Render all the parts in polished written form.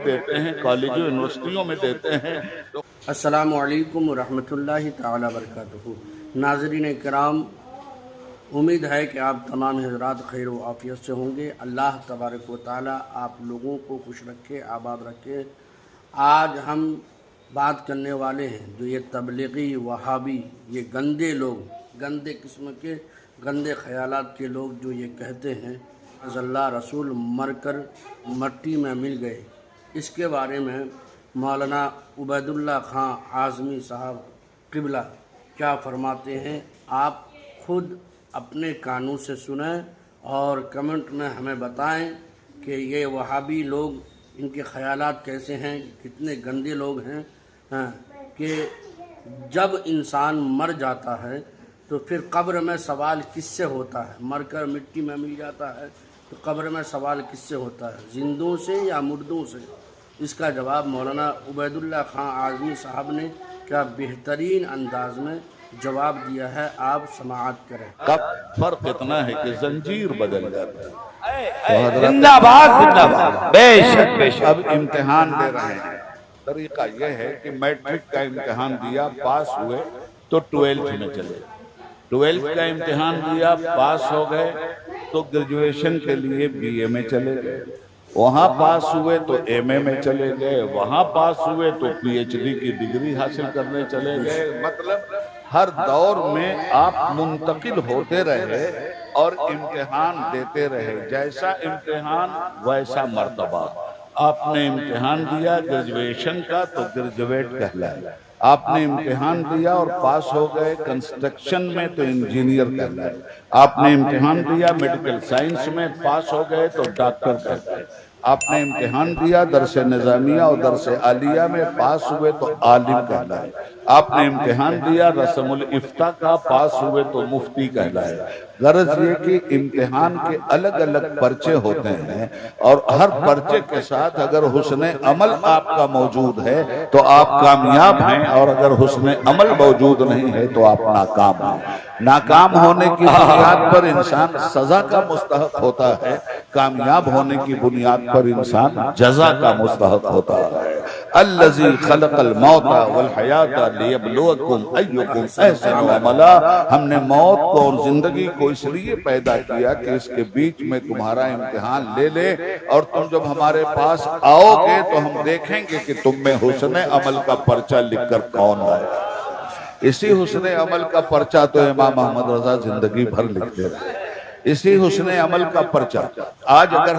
دیتے ہیں، کالجوں یونیورسٹیوں میں دیتے ہیں۔ السلام علیکم ورحمۃ اللہ تعالی وبرکاتہ۔ ناظرین کرام، امید ہے کہ آپ تمام حضرات خیر و عافیت سے ہوں گے۔ اللہ تبارک و تعالی آپ لوگوں کو خوش رکھے، آباد رکھے۔ آج ہم بات کرنے والے ہیں جو یہ تبلیغی وہابی، یہ گندے لوگ، گندے قسم کے گندے خیالات کے لوگ جو یہ کہتے ہیں اللہ رسول مر کر مٹی میں مل گئے، اس کے بارے میں مولانا عبید اللہ خان اعظمی صاحب قبلہ کیا فرماتے ہیں، آپ خود اپنے کانوں سے سنیں اور کمنٹ میں ہمیں بتائیں کہ یہ وہابی لوگ، ان کے خیالات کیسے ہیں، کتنے گندے لوگ ہیں کہ جب انسان مر جاتا ہے تو پھر قبر میں سوال کس سے ہوتا ہے؟ مر کر مٹی میں مل جاتا ہے تو قبر میں سوال کس سے ہوتا ہے؟ زندوں سے یا مردوں سے؟ اس کا جواب مولانا عبید اللہ خان اعظمی صاحب نے کیا بہترین انداز میں جواب دیا ہے، آپ سماعت کریں۔ فرق اتنا ہے کہ زنجیر بدل جاتا ہے۔ زندہ باد، زندہ باد، بے شک بے شک۔ اب امتحان دے رہے ہیں، طریقہ یہ ہے کہ میٹرک کا امتحان دیا، پاس ہوئے تو 12th میں چلے، 12th کا امتحان دیا، پاس ہو گئے تو گریجویشن کے لیے BA میں چلے گئے، وہاں پاس ہوئے تو MA میں چلے گئے، وہاں پاس ہوئے تو PhD کی ڈگری حاصل کرنے چلے گئے۔ مطلب ہر دور میں آپ منتقل ہوتے رہے اور امتحان دیتے رہے، جیسا امتحان ویسا مرتبہ۔ آپ نے امتحان دیا گریجویشن کا تو گریجویٹ کہلائے، آپ نے امتحان دیا اور پاس ہو گئے کنسٹرکشن میں تو انجینئر کہلائے، آپ نے امتحان دیا میڈیکل سائنس میں، پاس ہو گئے تو ڈاکٹر کہلائے، آپ نے امتحان دیا درس نظامیہ اور درس عالیہ میں، پاس ہوئے تو عالم کہلائے، آپ نے امتحان دیا رسم الافتاء کا، پاس ہوئے تو مفتی کہلائے۔ غرض یہ کہ امتحان کے الگ الگ پرچے ہوتے ہیں اور ہر پرچے کے ساتھ اگر حسن عمل آپ کا موجود ہے تو آپ کامیاب ہیں، اور اگر حسن عمل موجود نہیں ہے تو آپ ناکام ہیں۔ ناکام ہونے کی بنیاد پر انسان سزا کا مستحق ہوتا ہے، کامیاب ہونے کی بنیاد پر انسان جزا کا مستحق ہوتا ہے۔ الذی خلق الموت والحیات لیبلوکم ایکم احسن عملا۔ ہم نے موت کو اور زندگی کو اس لیے پیدا کیا کہ اس کے بیچ میں تمہارا امتحان لے لے، اور تم جب ہمارے پاس آؤ گے تو ہم دیکھیں گے کہ تم میں حسن عمل کا پرچہ لکھ کر کون آئے۔ اسی حسن عمل کا پرچہ تو امام محمد رضا زندگی بھر لکھتے رہے، اسی حسن عمل کا پرچہ۔ آج اگر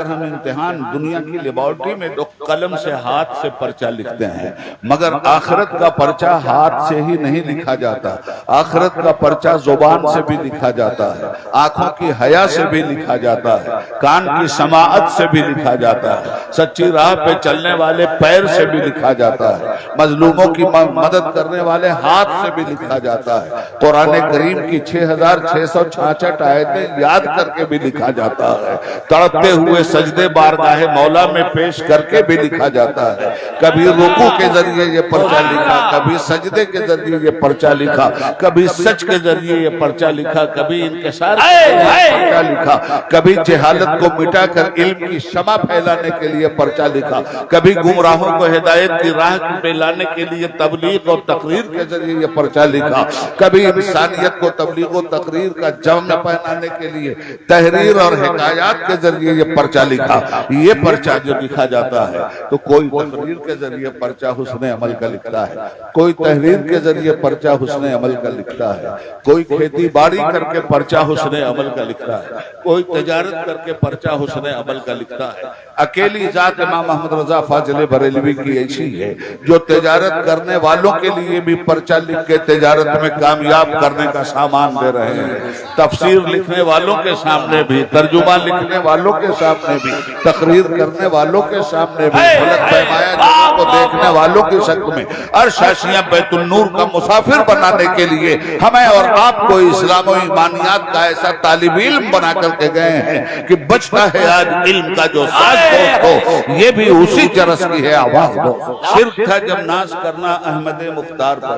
ہم امتحان دنیا کی لیبارٹری میں تو قلم سے ہاتھ سے پرچہ لکھتے ہیں، مگر آخرت کا پرچہ ہاتھ سے ہی نہیں لکھا جاتا، آخرت کا پرچہ زبان سے بھی لکھا جاتا ہے، آنکھوں کی حیا سے بھی لکھا جاتا ہے، کان کی سماعت سے بھی لکھا جاتا ہے، سچی راہ پہ چلنے والے پیر سے بھی لکھا جاتا ہے، مظلوموں کی مدد کرنے والے ہاتھ سے بھی لکھا جاتا ہے، قرآن کریم کی 6666 آیتیں یاد کر کے بھی لکھا جاتا ہے، تڑپتے ہوئے سجدے بارگاہ مولا میں پیش کر کے بھی لکھا جاتا ہے۔ کبھی رکوع کے ذریعے یہ پرچہ لکھا، کبھی سجدے کے ذریعے یہ پرچہ لکھا، کبھی سچ کے ذریعے یہ پرچہ لکھا، کبھی انکسار کے ذریعے پرچہ لکھا، کبھی جہالت کو مٹا کر علم کی شمع پھیلانے کے لیے پرچہ لکھا، کبھی گمراہوں کو ہدایت کی راہ پہ لانے کے لیے تبلیغ اور تقریر کے ذریعے یہ پرچہ لکھا، کبھی انسانیت کو تبلیغ و تقریر کا جم پہنانے کے لیے تحریر اور حکایات کے ذریعے یہ پرچہ لکھا۔ یہ پرچہ جو لکھا جاتا ہے تو کوئی تقریر کے ذریعے پرچہ حسن عمل کا لکھتا ہے، کوئی تحریر کے ذریعے پرچہ حسن عمل کا لکھتا ہے، کوئی کھیتی باڑی کر کے پرچہ حسن عمل کا لکھتا ہے، کوئی تجارت کر کے پرچہ حسن عمل کا لکھتا ہے۔ اکیلی ذات امام محمد رضا فاضل بریلوی کی ایسی ہے جو تجارت کرنے والوں کے لیے بھی پرچہ لکھ کے تجارت میں کامیاب کرنے کا سامان دے رہے ہیں، تفسیر لکھنے والوں کے سامنے بھی، ترجمہ لکھنے والوں کے سامنے بھی، تقریر کرنے والوں کے سامنے بھی، غلط پیمایا جگہ کو دیکھنے والوں کی شکل میں، ارشاشیاں بیت النور کا مسافر بنانے کے لیے ہمیں اور آپ کو اسلام و ایمانیات کا ایسا طالب علم بنا کر کے گئے ہیں کہ بچتا ہے آج علم کا جو ساز دوستو، یہ بھی اسی جرس کی ہے آواز دوستو۔ شرک تھا جب ناز کرنا احمد مختار پر،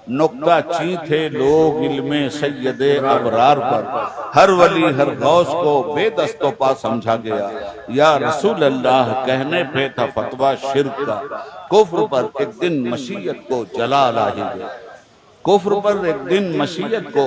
نکتہ چیں تھے لوگ علم سید ابرار پر، ہر ولی ہر غوث کو بے دست و پا سمجھا گیا۔ یا رسول اللہ کہنے پہ تھا فتویٰ شرک کا، کفر پر ایک دن مشیت کو جلال آ ہی گیا، کفر پر ایک دن مشیت کو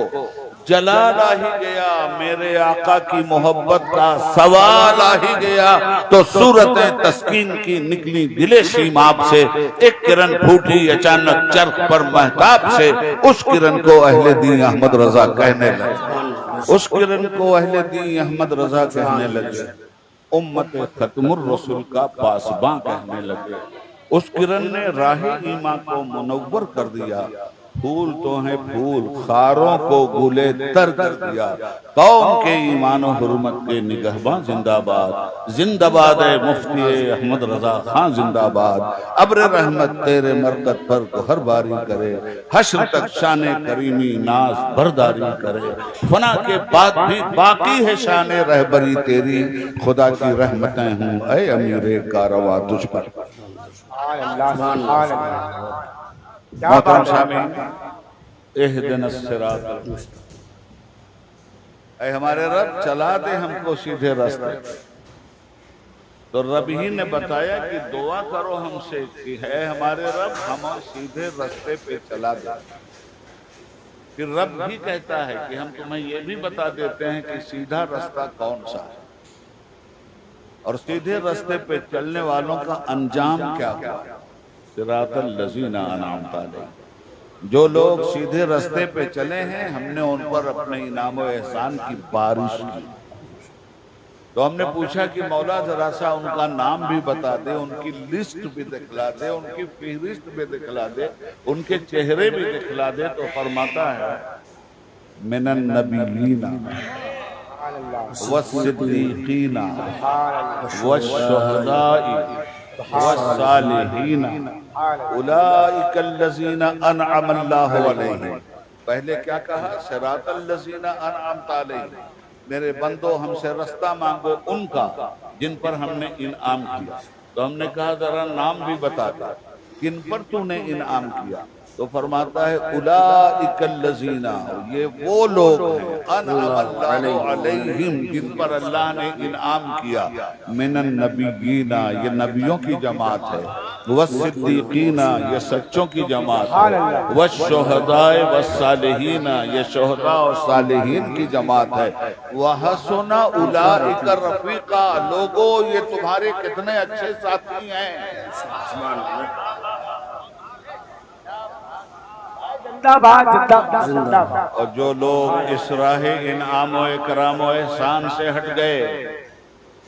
جلال آ ہی گیا، میرے آقا کی محبت کا سوال آ ہی گیا، تو صورت تسکین کی نکلی دل شیماب سے، ایک کرن پھوٹی اچانک چرخ پر مہتاب سے، اس کرن کو اہل دین احمد رضا کہنے لگے، اس کرن کو اہل دین احمد رضا کہنے لگے، امت ختم الرسول کا پاسباں کہنے لگے، اس کرن نے راہ ایمان کو منور کر دیا، پھول تو ہیں پھول خاروں کو گلے تر کر دیا، قوم کے ایمان و حرمت کے نگہباں زندہ باد، زندہ باد ہے مفتی احمد رضا خان زندہ باد، ابر رحمت تیرے مرکت پر ہر باری کرے، حشر تک شان کریمی ناز برداری کرے، فنا کے بعد بھی باقی ہے شان رہبری تیری، خدا کی رحمتیں ہوں اے امیر کارواں تجھ پر۔ محترم سامعین، اہدنا الصراط المستقیم، اے ہمارے رب چلا دے ہم کو سیدھے راستے، تو رب ہی نے بتایا کہ دعا کرو ہم سے کہ ہے ہمارے رب ہمیں سیدھے راستے پہ چلا دے۔ پھر رب ہی کہتا ہے کہ ہم تمہیں یہ بھی بتا دیتے ہیں کہ سیدھا راستہ کون سا ہے، اور سیدھے راستے پہ چلنے والوں کا انجام کیا ہوا۔ صراط الذین انعمت علیہم، جو لوگ سیدھے راستے پہ چلے ہیں ہم نے ان پر اپنے انعام و احسان کی بارش کی۔ تو ہم نے پوچھا کہ مولا ذرا سا ان کا نام بھی بتا دے، ان کی لسٹ بھی دکھلا دے، ان کی فہرست بھی دکھلا دے، ان کے چہرے بھی دکھلا دے، تو فرماتا ہے من النبیین والصدیقین والشہداء والصالحین اولئک الذین انعم اللہ علیہم۔ پہلے کیا کہا؟ صراط الذین انعمت علیہم، میرے بندو ہم سے رستہ مانگو ان کا جن پر ہم نے انعام کیا۔ تو ہم نے کہا ذرا نام بھی بتا دے کن پر تو نے انعام کیا، تو فرماتا ہے اولئک الذین، یہ وہ لوگ ہیں انعم اللہ علیہم جن پر اللہ نے انعام کیا، من النبیین یہ نبیوں کی جماعت ہے، والصدیقین یہ سچوں کی جماعت ہے، والشہداء والصالحین یہ شہداء اور صالحین کی جماعت ہے، وحسن اولئک رفیقا، لوگوں یہ تمہارے کتنے اچھے ساتھی ہیں۔ اور جو لوگ اس راہ انعام و اکرام و احسان سے ہٹ گئے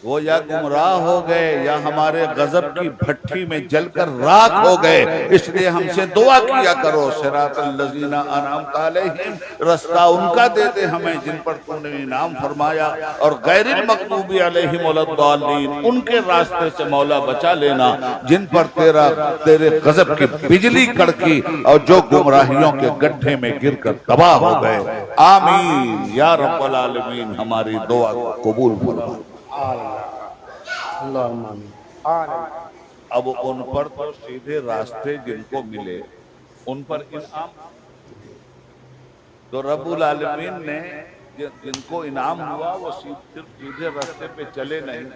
وہ یا گمراہ ہو گئے یا ہمارے غضب کی بھٹی میں جل کر راکھ ہو گئے، اس لیے ہم سے دعا کیا کرو صراط الذین انعمت علیہم، رستہ ان کا دے دے ہمیں جن پر تو نے انعام فرمایا، اور غیر المغضوب علیہم ولا الضالین ان کے راستے سے مولا بچا لینا جن پر تیرے غضب کی بجلی کڑکی اور جو گمراہیوں کے گڈھے میں گر کر تباہ ہو گئے۔ آمین یا رب العالمین، ہماری دعا کو قبول فرما۔ اللہم آمین۔ اب ان پر تو سیدھے راستے جن کو ملے ان پر انعام، تو رب العالمین نے جن کو انعام ہوا وہ صرف سیدھے راستے پہ چلے نہیں،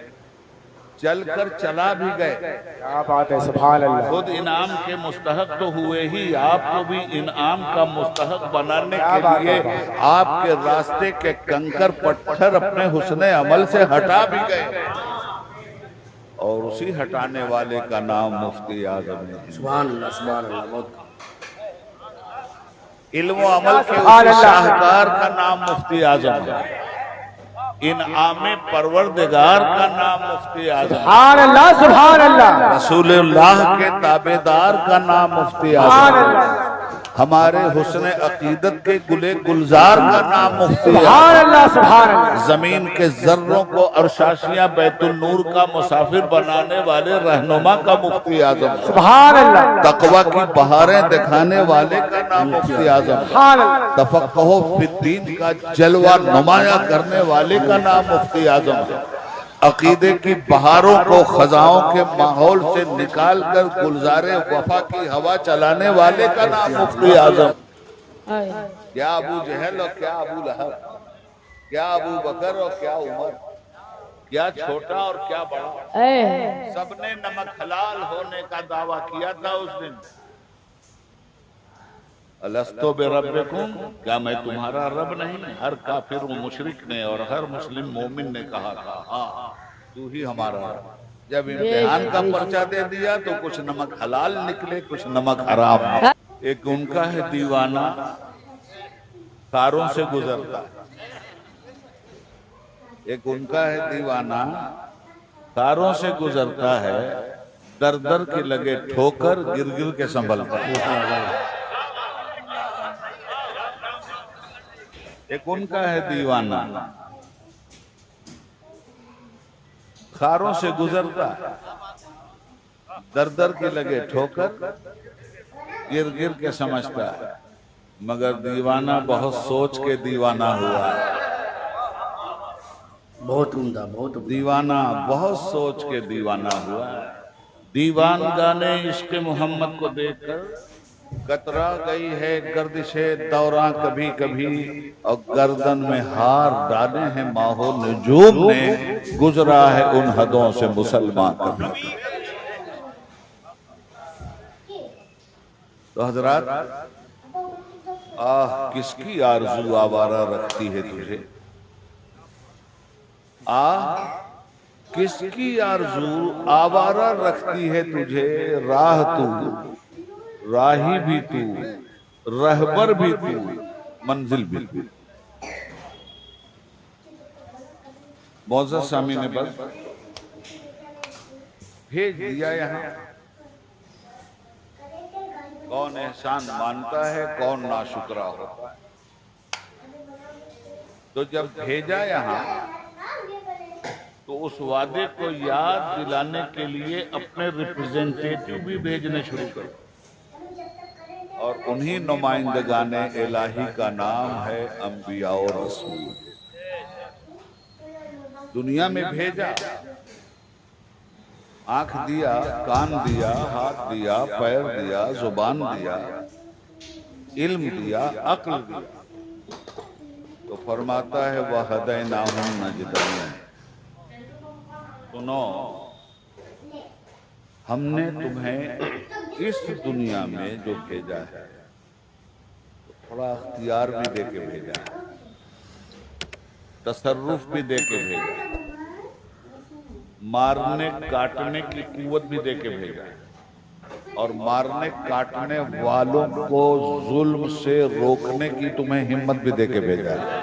چل کر چلا بھی گئے۔ کیا بات ہے، سبحان اللہ۔ خود انعام کے مستحق تو ہوئے ہی، آپ کو بھی انعام کا مستحق بنانے کے لیے آپ کے راستے کے کنکر پتھر اپنے حسن عمل سے ہٹا بھی گئے، اور اسی ہٹانے والے کا نام مفتی اعظم ہے۔ سبحان اللہ، سبحان اللہ، بہت علم و عمل کے اسی شاہکار کا نام مفتی اعظم ہے، انعام پروردگار کا نام مفتی اعظم ہے، سبحان اللہ، سبحان اللہ، رسول اللہ کے تابعدار کا نام مفتی سبحان اعظم ہے، اللہ، ہمارے حسن عقیدت کے گلے گلزار کا نام مفتی سبحان اعظم، اللہ، سبحان اللہ، زمین کے ذروں کو ارشاشیاں بیت النور کا مسافر بنانے والے رہنما کا مفتی اعظم، سبحان اللہ، تقوی کی بہاریں دکھانے والے کا نام مفتی اعظم، سبحان اللہ، تفقہ فی الدین کا جلوہ نمایاں کرنے والے کا نام مفتی اعظم ہے، عقیدے کی بہاروں کو خزاؤں کے ماحول سے نکال کر گلزار وفا کی ہوا چلانے والے کا نام مفتی اعظم، کیا ابو جہل اور کیا ابو لہب، کیا ابو بکر اور کیا عمر، کیا چھوٹا اور کیا بڑا، سب نے نمک حلال ہونے کا دعویٰ کیا تھا اس دن۔ الستو بربکم، کیا میں تمہارا رب نہیں؟ ہر کافر و مشرک نے اور ہر مسلم مومن نے کہا تھا ہاں تو ہی ہمارا رب۔ جب امتحان کا پرچہ دے دیا تو کچھ نمک حلال نکلے، کچھ نمک حرام۔ ایک ان کا ہے دیوانہ، کاروں سے گزرتا ہے۔ ایک ان کا ہے دیوانہ، کاروں سے گزرتا ہے، در در کے لگے ٹھوکر، گر گر کے سنبھلتا ہے۔ ایک ان کا ہے دیوانہ، خاروں سے گزرتا ہے، در در کے لگے ٹھوکر، گر گر کے سمجھتا ہے، مگر دیوانہ بہت سوچ کے دیوانہ ہوا ہے۔ بہت عمدہ، بہت عمدہ۔ دیوانہ بہت سوچ کے دیوانہ ہوا ہے۔ دیوان گانے عشق محمد کو دیکھ کر کترا گئی ہے گردش دوراں کبھی کبھی، اور گردن میں ہار ڈالے ہیں ماہ و نجوم نے، گزرا ہے ان حدوں سے مسلمان کبھی۔ تو حضرات، آہ کس کی آرزو آوارہ رکھتی ہے تجھے؟ آہ کس کی آرزو آوارہ رکھتی ہے تجھے؟ راہ تو، راہی بھی تو، رہبر بھی تو، منزل بھی تو۔ معزز سامعین نے بس بھیج دیا یہاں، کون احسان مانتا ہے، کون ناشکرا ہوتا ہے۔ تو جب بھیجا یہاں تو اس وعدے کو یاد دلانے کے لیے اپنے ریپرزینٹیٹیو بھی بھیجنے شروع کر، اور انہی نمائندگان الہی کا نام ہے انبیاء و رسول۔ دنیا میں بھیجا، آنکھ دیا، کان دیا، ہاتھ دیا، پیر دیا، زبان دیا، علم دیا، عقل دیا، تو فرماتا ہے وَهَدَيْنَاهُ النَّجْدَيْنِ۔ سنو، ہم نے تمہیں اس دنیا میں جو بھیجا ہے تھوڑا اختیار بھی دے کے بھیجا ہے، تصرف بھی دے کے بھیجا، مارنے کاٹنے کی قوت بھی دے کے بھیجا، اور مارنے کاٹنے والوں کو ظلم سے روکنے کی تمہیں ہمت بھی دے کے بھیجا ہے۔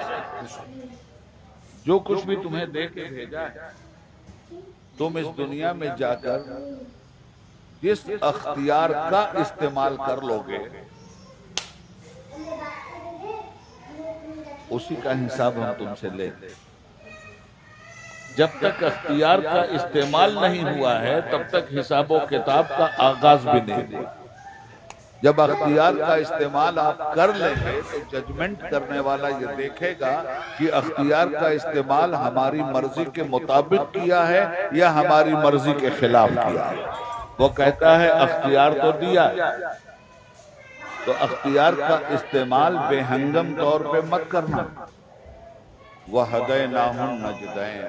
جو کچھ بھی تمہیں دے کے بھیجا ہے، تم اس دنیا میں جا کر جس اختیار کا استعمال کر لو گے اسی کا حساب ہم تم سے لیں گے۔ جب تک اختیار کا استعمال نہیں ہوا ہے تب تک حساب و کتاب کا آغاز بھی نہیں ہوا۔ جب اختیار کا استعمال آپ کر لیں گے تو ججمنٹ کرنے والا یہ دیکھے گا کہ اختیار کا استعمال ہماری مرضی کے مطابق کیا ہے یا ہماری مرضی کے خلاف کیا ہے۔ وہ کہتا ہے اختیار تو دیا، تو اختیار کا استعمال بے ہنگم طور پہ مت کرنا۔ وَهَدَيْنَاهُ النَّجْدَيْنِ،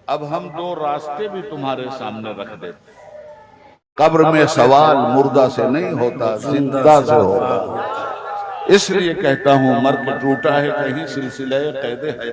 اب ہم دو راستے بھی تمہارے سامنے رکھ دیتے۔ قبر میں سوال مردہ سے نہیں ہوتا، زندہ سے ہوتا۔ اس لیے کہتا ہوں مر کے ٹوٹا ہے کہیں سلسلہ قید حیات۔